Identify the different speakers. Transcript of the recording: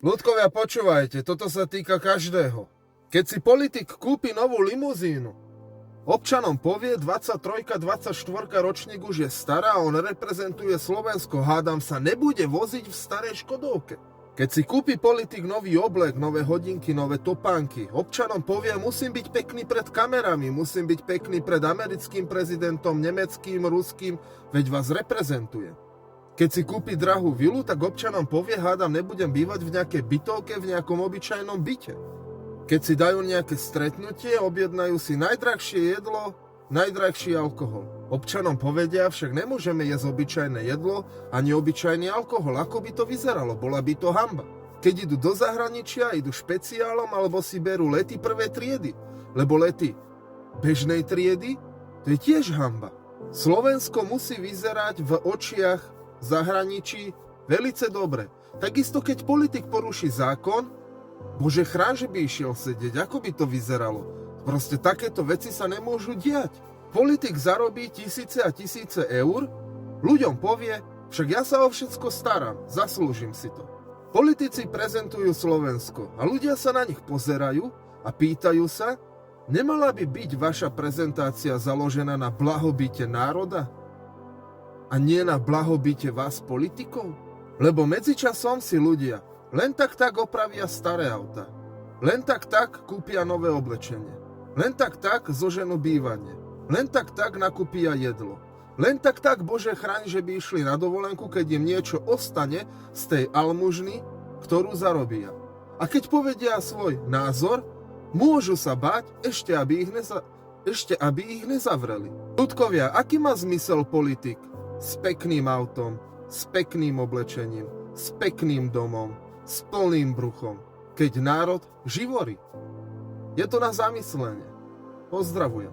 Speaker 1: Ľudkovia, počúvajte, toto sa týka každého. Keď si politik kúpi novú limuzínu, občanom povie 23, 24 ročník už je stará a on reprezentuje Slovensko, hádam sa nebude voziť v starej Škodovke. Keď si kúpi politik nový oblek, nové hodinky, nové topánky, občanom povie, musím byť pekný pred kamerami, musím byť pekný pred americkým prezidentom, nemeckým, ruským, veď vás reprezentuje. Keď si kúpi drahú vilu, tak občanom povie, hádam, nebudem bývať v nejakej bytovke, v nejakom obyčajnom byte. Keď si dajú nejaké stretnutie, objednajú si najdrahšie jedlo, najdrahší alkohol. Občanom povedia, však nemôžeme jesť obyčajné jedlo ani obyčajný alkohol. Ako by to vyzeralo? Bola by to hanba. Keď idú do zahraničia, idú špeciálom alebo si berú lety prvej triedy. Lebo lety bežnej triedy, to je tiež hanba. Slovensko musí vyzerať v očiach zahraničí velice dobre. Takisto, keď politik poruší zákon, bože chrán, že by išiel sedieť, ako by to vyzeralo? Proste takéto veci sa nemôžu diať. Politik zarobí tisíce a tisíce eur, ľuďom povie, však ja sa o všetko starám, zaslúžim si to. Politici prezentujú Slovensko a ľudia sa na nich pozerajú a pýtajú sa, nemala by byť vaša prezentácia založená na blahobite národa? A nie na blahobite vás politikov? Lebo medzičasom si ľudia len tak opravia staré auta. Len tak kúpia nové oblečenie. Len tak zoženú bývanie. Len tak nakúpia jedlo. Len tak bože chráň, že by išli na dovolenku, keď im niečo ostane z tej almužny, ktorú zarobia. A keď povedia svoj názor, môžu sa báť, ešte aby ich nezavreli. Ľudkovia, aký má zmysel politik? S pekným autom, s pekným oblečením, s pekným domom, s plným bruchom, keď národ živorí. Je to na zamyslenie. Pozdravujem.